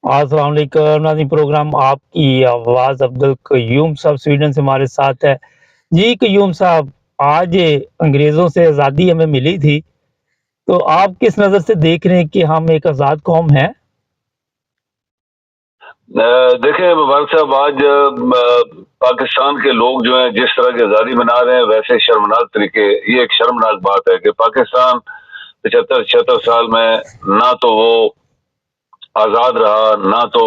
अस्सलाम वालेकुम नाज़रीन, प्रोग्राम आपकी आवाज़ अब्दुल क़य्यूम साहब स्वीडन से हमारे साथ है। जी क़य्यूम साहब, आज अंग्रेज़ों से आज़ादी हमें मिली थी, तो आप किस नज़र से देख रहे हैं कि हम एक आज़ाद कौम हैं? देखिए मुबारक साहब, आज पाकिस्तान के लोग जो हैं जिस तरह की आज़ादी मना रहे हैं, वैसे शर्मनाक तरीके, ये एक शर्मनाक बात है कि पाकिस्तान 75-76 साल में ना तो वो आज़ाद रहा, ना तो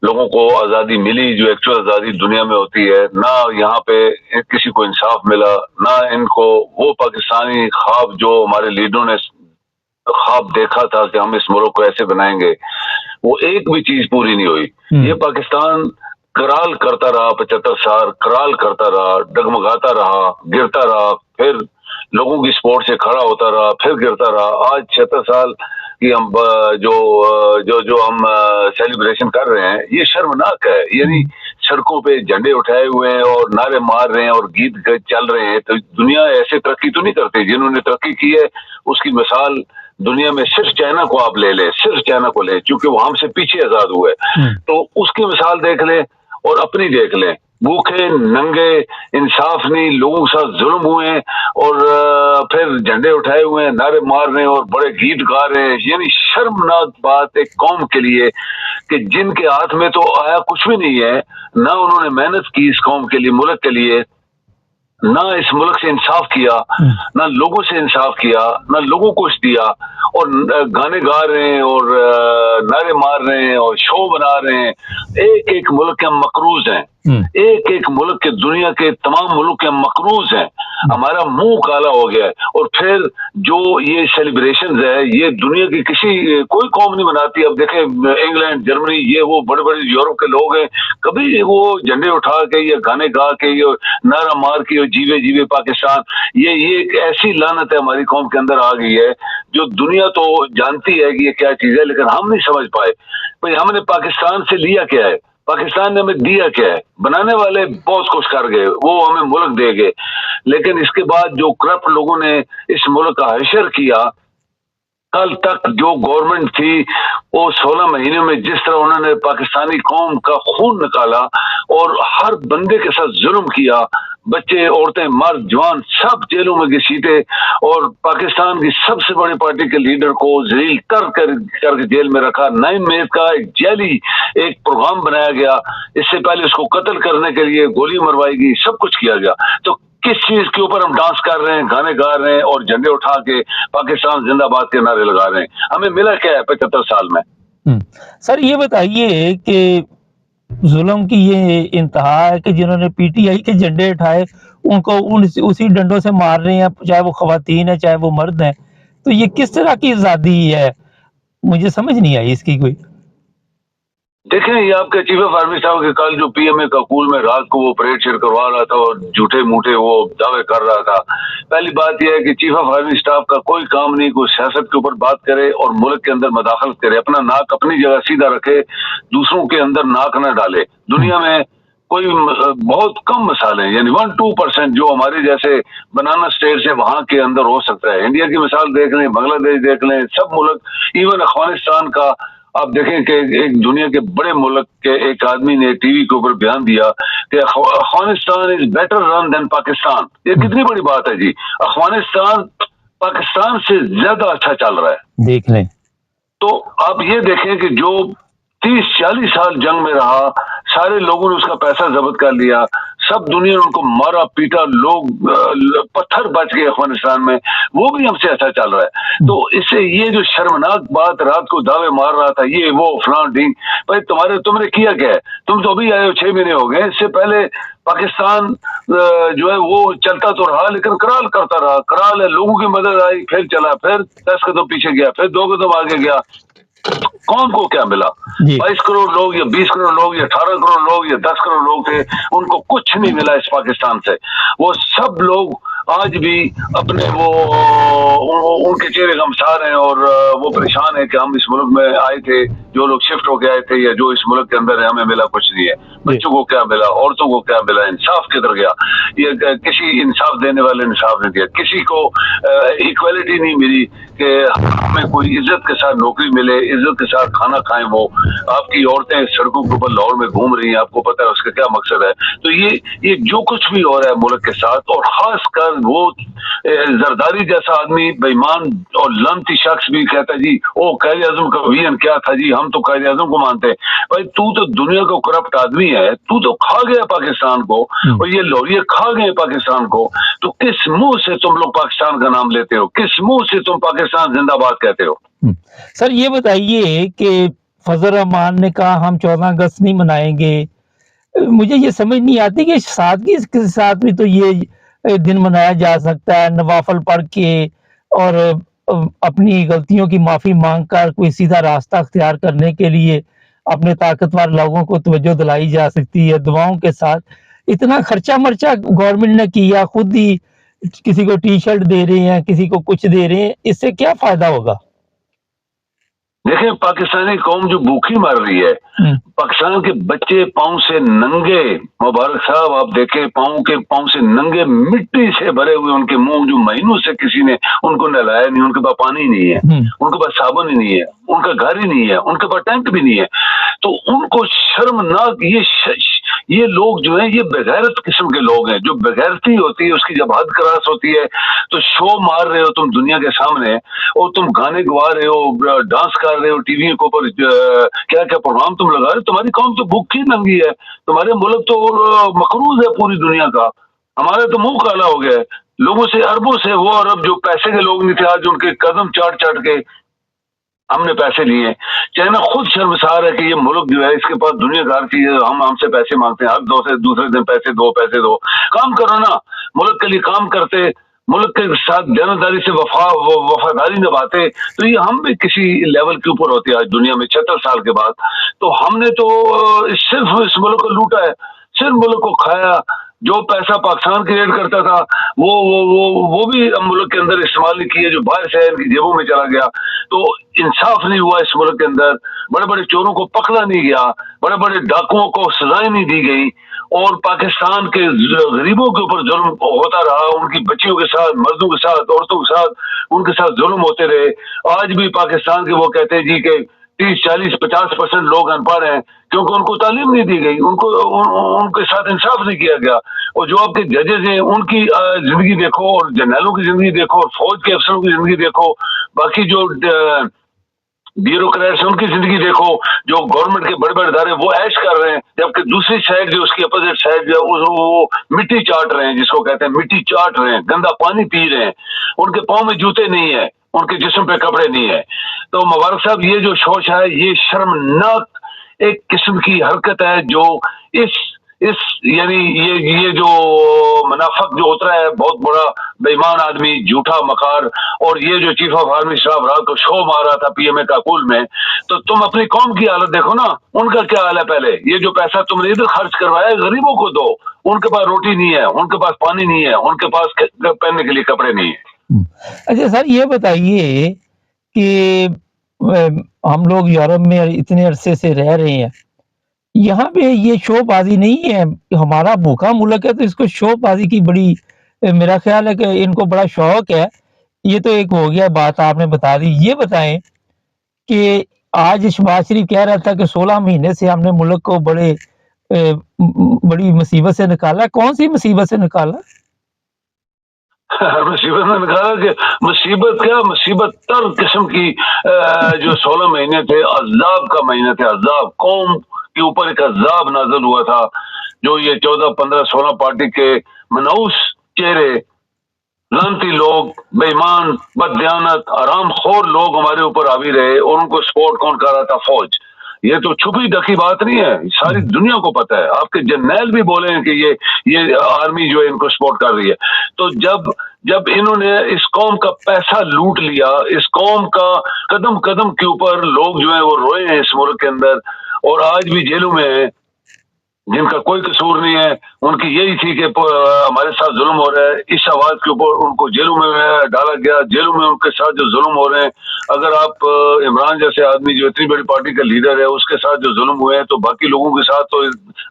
लोगों को आज़ादी मिली जो एक्चुअल आज़ादी दुनिया में होती है, ना यहाँ पे किसी को इंसाफ मिला, ना इनको वो पाकिस्तानी ख्वाब जो हमारे लीडरों ने ख्वाब देखा था कि हम इस मुल्क को ऐसे बनाएंगे, वो एक भी चीज पूरी नहीं हुई। ये पाकिस्तान कराल करता रहा, 75 साल कराल करता रहा, डगमगाता रहा, गिरता रहा, फिर लोगों की सपोर्ट से खड़ा होता रहा, फिर गिरता रहा। आज 76 साल की हम जो जो जो हम सेलिब्रेशन कर रहे हैं, ये शर्मनाक है। यानी सड़कों पे झंडे उठाए हुए हैं और नारे मार रहे हैं और गीत चल रहे हैं। तो दुनिया ऐसे तरक्की तो नहीं करती। जिन्होंने तरक्की की है उसकी मिसाल दुनिया में सिर्फ चाइना को आप ले लें, सिर्फ चाइना को ले, क्योंकि वो हमसे पीछे आजाद हुए, तो उसकी मिसाल देख लें और अपनी देख लें। भूखे नंगे, इंसाफ नहीं, लोगों के साथ जुल्म हुए और फिर झंडे उठाए हुए हैं, नारे मार रहे हैं और बड़े गीत गा रहे हैं। यानी शर्मनाक बात एक कौम के लिए कि जिनके हाथ में तो आया कुछ भी नहीं है, ना उन्होंने मेहनत की इस कौम के लिए, मुल्क के लिए, ना इस मुल्क से इंसाफ किया, ना लोगों से इंसाफ किया, ना लोगों को कुछ दिया, और गाने गा रहे हैं और नारे मार रहे हैं और शो बना रहे हैं। एक एक मुल्क के हम मकरूज हैं, एक एक मुल्क के, दुनिया के तमाम मुल्क के हम मकरूज हैं। हमारा मुंह काला हो गया है। और फिर जो ये सेलिब्रेशन है, ये दुनिया की कोई कौम नहीं मनाती। अब देखें इंग्लैंड, जर्मनी, ये वो बड़े बड़े यूरोप के लोग हैं, कभी वो झंडे उठा के या गाने गा के या नारा मार के जीवे जीवे पाकिस्तान, ये एक ऐसी लानत है हमारी कौम के अंदर आ गई है जो दुनिया तो जानती है कि ये क्या चीज है, लेकिन हम नहीं समझ पाए। भाई हमने पाकिस्तान से लिया क्या है, पाकिस्तान ने हमें दिया क्या है? बनाने वाले बहुत कुछ कर गए, वो हमें मुल्क दे गए, लेकिन इसके बाद जो करप्ट लोगों ने इस मुल्क का हशर किया, कल तक जो गवर्नमेंट थी वो 16 महीनों में जिस तरह उन्होंने पाकिस्तानी कौम का खून निकाला और हर बंदे के साथ जुल्म किया, बच्चे, औरतें, मर्द, जवान सब जेलों में घसीटे और पाकिस्तान की सबसे बड़ी पार्टी के लीडर को जलील करके जेल में रखा। 9 मई का एक जैली एक प्रोग्राम बनाया गया, इससे पहले उसको कत्ल करने के लिए गोली मरवाई गई, सब कुछ किया गया। तो किस चीज के ऊपर हम डांस कर रहे हैं, गाने गा रहे हैं और झंडे उठा के पाकिस्तान जिंदाबाद के नारे लगा रहे हैं? हमें मिला क्या है 75 साल में? सर ये बताइए कि जुल्म की ये इंतहा है कि जिन्होंने पीटीआई के झंडे उठाए उनको उसी डंडों से मार रहे हैं, चाहे वो खवातीन है चाहे वो मर्द हैं। तो ये किस तरह की आजादी है, मुझे समझ नहीं आई इसकी कोई। देखें, ये आपके चीफ ऑफ आर्मी साहब के कल जो पीएमए काकूल में रात को वो परेड शेड करवा रहा था और झूठे मूठे वो दावे कर रहा था। पहली बात यह है कि चीफ ऑफ आर्मी स्टाफ का कोई काम नहीं कोई सियासत के ऊपर बात करे और मुल्क के अंदर मदाखलत करे। अपना नाक अपनी जगह सीधा रखे, दूसरों के अंदर नाक न डाले। दुनिया में कोई बहुत कम मिसालें, यानी 1-2% जो हमारे जैसे बनाना स्टेट्स है वहां के अंदर हो सकता है। इंडिया की मिसाल देख लें, बांग्लादेश देख लें, सब मुल्क, इवन अफगानिस्तान का आप देखें कि एक दुनिया के बड़े मुल्क के एक आदमी ने टीवी के ऊपर बयान दिया कि Afghanistan is better run than Pakistan. ये कितनी बड़ी बात है जी। अफगानिस्तान पाकिस्तान से ज्यादा अच्छा चल रहा है, देख लें। तो आप ये देखें कि जो 30-40 साल जंग में रहा, सारे लोगों ने उसका पैसा जब्त कर लिया, सब दुनिया ने उनको मारा पीटा, लोग पत्थर बच गए अफगानिस्तान में, वो भी हमसे अच्छा चल रहा है। तो इससे ये जो शर्मनाक बात रात को दावे मार रहा था ये वो फलान ढींग, भाई तुमने किया क्या है? तुम तो अभी आए हो, 6 महीने हो गए। इससे पहले पाकिस्तान जो है वो चलता तो रहा लेकिन कराल करता रहा। कराल है, लोगों की मदद आई, फिर चला, फिर 10 कदम पीछे गया, फिर 2 कदम आगे गया। कौन को क्या मिला? 22 करोड़ लोग या 20 करोड़ लोग या 18 करोड़ लोग या 10 करोड़ लोग थे, उनको कुछ नहीं मिला इस पाकिस्तान से। वो सब लोग आज भी अपने उनके चेहरे गमसा रहे हैं और वो परेशान है कि हम इस मुल्क में आए थे, जो लोग शिफ्ट होके आए थे या जो इस मुल्क के अंदर है, हमें मिला कुछ नहीं है। बच्चों को क्या मिला, औरतों को क्या मिला, इंसाफ किधर गया? ये किसी इंसाफ देने वाले इंसाफ नहीं दिया, किसी को इक्वालिटी नहीं मिली, کہ हमें कोई इज्जत के साथ नौकरी मिले, इज्जत के साथ खाना खाएं। वो आपकी औरतें सड़कों के ऊपर लाहौर में घूम रही हैं, आपको पता है उसका क्या मकसद है। तो ये जो कुछ भी हो रहा है मुल्क के साथ, और खासकर वो जरदारी जैसा आदमी बेईमान और लानती शख्स भी कहता है जी ओ कायद आजम का विजन क्या था जी, हम तो कायद आजम को मानते हैं। भाई तू तो दुनिया का करप्ट आदमी है, तू तो खा गया पाकिस्तान को, और ये लोरिये खा गए पाकिस्तान को। तो किस मुंह से तुम लोग पाकिस्तान का नाम लेते हो, किस मुंह से तुम पाकिस्तान जिंदाबाद कहते हो? सर ये बताइए कि फजल रहमान ने कहा हम 14 अगस्त नहीं मनाएंगे। मुझे ये समझ नहीं आती कि सादगी के साथ भी तो ये दिन मनाया जा सकता है, नवाफल पढ़ के और अपनी गलतियों की माफ़ी मांग कर कोई सीधा रास्ता अख्तियार करने के लिए अपने ताकतवर लोगों को तवज्जो दिलाई जा सकती है दुआओं के साथ। इतना खर्चा मर्चा गवर्नमेंट ने किया, खुद ही किसी को टी शर्ट दे रहे हैं, किसी को कुछ दे रहे हैं, इससे क्या फायदा होगा? देखें, पाकिस्तानी कौम जो भूखी मर रही है, पाकिस्तान के बच्चे पांव से नंगे, मुबारक साहब आप देखें पांव से नंगे, मिट्टी से भरे हुए उनके मुंह, जो महीनों से किसी ने उनको नहलाया नहीं, उनके पास पानी नहीं है, उनके पास साबुन ही नहीं है, उनका घर ही नहीं है, उनके पास टेंट भी नहीं है। तो उनको शर्मनाक, ये लोग जो है ये बेगैरत किस्म के लोग हैं। जो बेगैरती होती है उसकी जब हद क्रॉस होती है तो शो मार रहे हो तुम दुनिया के सामने, और तुम गाने गवा रहे हो, डांस कर रहे हो, टीवी के ऊपर क्या क्या प्रोग्राम तुम लगा रहे हो। तुम्हारी कौम तो भूखी नंगी है, तुम्हारे मुल्क तो मकरूज है पूरी दुनिया का। हमारा तो मुंह काला हो गया है लोगों से, अरबों से। वो अरब जो पैसे के लोग नहीं थे, आज उनके कदम चाट चाट के हमने पैसे लिए। चाइना खुद शर्मसार है कि ये मुल्क जो है इसके पास दुनिया भर की, हम हमसे पैसे मांगते हैं, हर दूसरे दिन पैसे दो। काम करो ना, मुल्क के लिए काम करते, मुल्क के साथ जानदारी से वफादारी निभाते, तो ये हम भी किसी लेवल के ऊपर होते आज दुनिया में 76 साल के बाद। तो हमने तो सिर्फ इस मुल्क को लूटा है, सिर्फ मुल्क को खाया। जो पैसा पाकिस्तान क्रिएट करता था वो भी मुल्क के अंदर इस्तेमाल नहीं किया, जो बाहर से इनकी जेबों में चला गया। तो इंसाफ नहीं हुआ इस मुल्क के अंदर, बड़े बड़े चोरों को पकड़ा नहीं गया, बड़े बड़े डाकुओं को सजाएं नहीं दी गई, और पाकिस्तान के गरीबों के ऊपर जुल्म होता रहा, उनकी बच्चियों के साथ, मर्दों के साथ, औरतों के साथ, उनके साथ जुल्म होते रहे। आज भी पाकिस्तान के वो कहते हैं जी के 30, 40, 50% लोग अनपढ़ हैं, क्योंकि उनको तालीम नहीं दी गई, उनके साथ इंसाफ नहीं किया गया। और जो आपके जजेस हैं उनकी जिंदगी देखो, और जनरलों की जिंदगी देखो, और फौज के अफसरों की जिंदगी देखो, बाकी जो ब्यूरोक्रेट्स उनकी जिंदगी देखो, जो गवर्नमेंट के बड़े बड़े इदारे वो ऐश कर रहे हैं, जबकि दूसरी साइड जो उसकी अपोजिट साइड जो वो मिट्टी चाट रहे हैं, जिसको कहते हैं मिट्टी चाट रहे हैं, गंदा पानी पी रहे हैं। उनके पाँव में जूते नहीं है, उनके जिस्म पे कपड़े नहीं है। तो मुबारक साहब, ये जो शोच है, ये शर्मनाक एक किस्म की हरकत है, जो इस यानी ये जो मुनाफिक जो उतरा है, बहुत बड़ा बेईमान आदमी, झूठा मकार, और ये जो चीफ ऑफ आर्मी स्टाफ रात को शो मार रहा था पीएमए काकुल में। तो तुम अपनी कौम की हालत देखो ना, उनका क्या हाल है। पहले ये जो पैसा तुमने इधर खर्च करवाया गरीबों को दो, उनके पास रोटी नहीं है, उनके पास पानी नहीं है, उनके पास पहनने के लिए कपड़े नहीं है। अच्छा सर, ये बताइए कि हम लोग यूरोप में इतने अरसे से रह रहे हैं, यहाँ पे ये शोबाजी नहीं है। हमारा भूखा मुल्क है तो इसको शोबाजी की बड़ी, मेरा ख्याल है कि इनको बड़ा शौक है। ये तो एक हो गया, बात आपने बता दी। ये बताएं कि आज शहबाज शरीफ कह रहा था कि 16 महीने से हमने मुल्क को बड़ी मुसीबत से निकाला। कौन सी मुसीबत से निकाला? मुसीबत में निकाला कि मुसीबत क्या, मुसीबत तर किस्म की जो 16 महीने थे, अज़ाब का महीने थे। अज़ाब, कौम के ऊपर एक अज़ाब नाज़िल हुआ था, जो ये 14, 15, 16 पार्टी के मनहूस चेहरे, लानती लोग, बेईमान, बददियानत, हरामखोर लोग हमारे ऊपर हावी रहे, और उनको सपोर्ट कौन कर रहा था? फौज। ये तो छुपी ढकी बात नहीं है, सारी दुनिया को पता है। आपके जर्नैल भी बोले हैं कि ये आर्मी जो है इनको सपोर्ट कर रही है। तो जब इन्होंने इस कौम का पैसा लूट लिया, इस कौम का कदम कदम के ऊपर लोग जो है वो रोए हैं इस मुल्क के अंदर, और आज भी जेलों में है। जिनका कोई कसूर नहीं है, उनकी यही थी कि हमारे साथ जुल्म हो रहा है, इस आवाज के ऊपर उनको जेलों में डाला गया, जेलों में उनके साथ जो जुल्म हो रहे हैं। अगर आप इमरान जैसे आदमी जो इतनी बड़ी पार्टी का लीडर है उसके साथ जो जुल्म हुए हैं, तो बाकी लोगों के साथ तो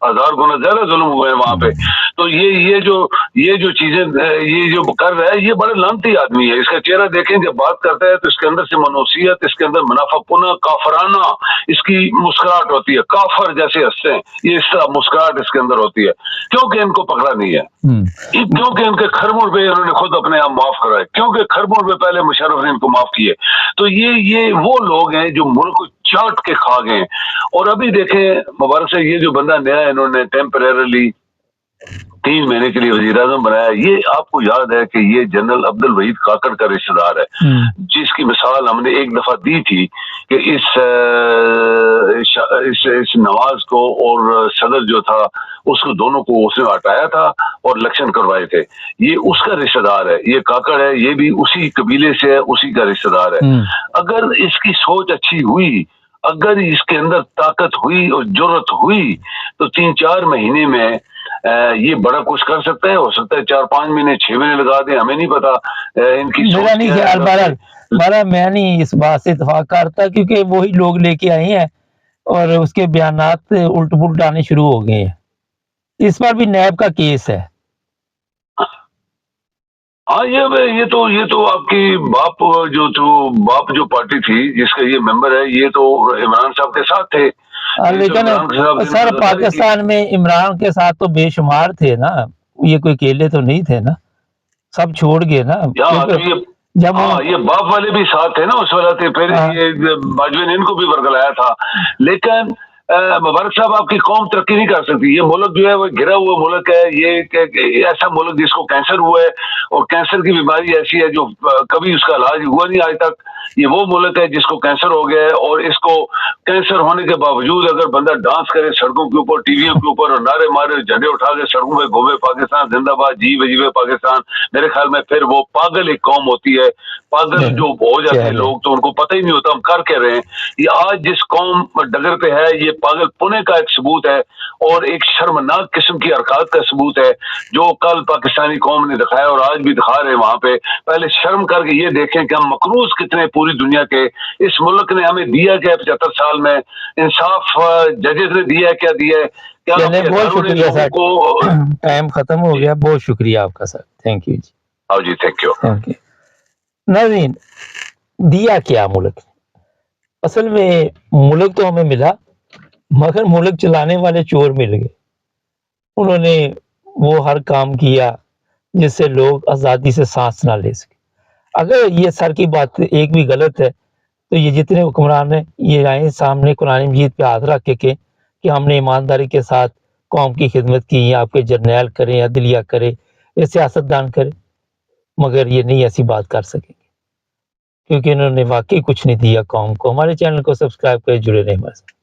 1000 गुना ज्यादा जुल्म हुए हैं वहां पे। तो ये जो चीजें ये जो कर रहा है, ये बड़ा लानती आदमी है। इसका चेहरा देखें, जब बात करता है तो इसके अंदर से मनोसियत, इसके अंदर मुनाफापुना, काफराना इसकी मुस्कुराहट होती है, काफर जैसे हंसते हैं, ये इस तरह मुस्कुराहट इसके अंदर होती है। क्योंकि इनको पकड़ा नहीं है, क्योंकि इनके खरमोर पे इन्होंने खुद अपने आप माफ कराए, क्योंकि खरमोर पे पहले मुशर्रफ ने इनको माफ किए। तो ये वो लोग हैं जो मुल्क को चाट के खा गए। और अभी देखें, मुबारक से ये जो बंदा नया इन्होंने टेम्परेरली 3 महीने के लिए वजीर आजम बनाया, ये आपको याद है कि ये जनरल अब्दुल वहीद काकड़ का रिश्तेदार है, जिसकी मिसाल हमने एक दफा दी थी कि इस नवाज को और सदर जो था उसको दोनों को उसने हटाया था और इलेक्शन करवाए थे। ये उसका रिश्तेदार है, ये काकड़ है, ये भी उसी कबीले से है, उसी का रिश्तेदार है। अगर इसकी सोच अच्छी हुई, अगर इसके अंदर ताकत हुई और जुर्रत हुई, तो 3-4 महीने में ये बड़ा कुछ कर सकता है। हो सकता है 4-5 महीने 6 महीने लगा दें, हमें नहीं पता इनकी मेरा नहीं ख्याल। बहरहाल मैं नहीं इस बात से इत्तेफाक करता, क्योंकि वही लोग लेके आए हैं और उसके बयानात उल्ट पुल्ट आने शुरू हो गए हैं। इस पर भी नैब का केस है। हाँ, ये तो आपकी बाप जो पार्टी थी जिसका ये मेंबर है, ये तो इमरान साहब के साथ थे। लेकिन सर पाकिस्तान में इमरान के साथ तो बेशुमार थे ना, ये कोई अकेले तो नहीं थे ना, सब छोड़ गए ना। जब ये बाप वाले भी साथ थे ना उस वक्त, फिर ये बाजवा ने इनको भी बरगलाया था। लेकिन मुबारक साहब, आपकी कौम तरक्की नहीं कर सकती। ये मुल्क जो है वो घिरा हुआ मुल्क है, ये ऐसा मुल्क जिसको कैंसर हुआ है, और कैंसर की बीमारी ऐसी है जो कभी उसका इलाज हुआ नहीं आज तक। ये वो मुल्क है जिसको कैंसर हो गया है, और इसको कैंसर होने के बावजूद अगर बंदा डांस करे सड़कों के ऊपर, टीवियों के ऊपर, और नारे मारे, झंडे उठा के सड़कों में घूमे, पाकिस्तान जिंदाबाद, जी वजीबे पाकिस्तान, मेरे ख्याल में फिर वो पागल एक कौम होती है। पागल जो हो जाते हैं लोग, तो उनको पता ही नहीं होता हम कर क्या रहे हैं। ये आज जिस कौम डगर पे है, ये पागल पुणे का एक सबूत है, और एक शर्मनाक किस्म की हरकत का सबूत है जो कल पाकिस्तानी कौम ने दिखाया और आज भी दिखा रहे हैं वहां पे। पहले शर्म करके ये देखें कि हम मकरूज कितने पूरी दुनिया के। इस मुल्क ने हमें दिया क्या 75 साल में? इंसाफ जजेस ने दिया, क्या दिया है? क्या बहुत शुक्रिया सर, टाइम खत्म हो गया। बहुत शुक्रिया आपका सर, थैंक यू जी। हाँ जी, थैंक यू। नाज़रीन, दिया क्या मुल्क? असल में मुल्क तो हमें मिला, मगर मुल्क चलाने वाले चोर मिल गए। उन्होंने वो हर काम किया जिससे लोग आज़ादी से सांस ना ले सके। अगर ये सर की बात एक भी गलत है, तो ये जितने हुक्मरान हैं, ये आए सामने कुरान मजीद पे हाथ रख के कि हमने ईमानदारी के साथ कौम की खिदमत की, आपके जर्नैल करें, अदलिया करे, या सियासतदान करे, मगर ये नहीं ऐसी बात कर सकेंगे, क्योंकि इन्होंने वाकई कुछ नहीं दिया कौम को। हमारे चैनल को सब्सक्राइब करें, जुड़े रहें हमारे साथ।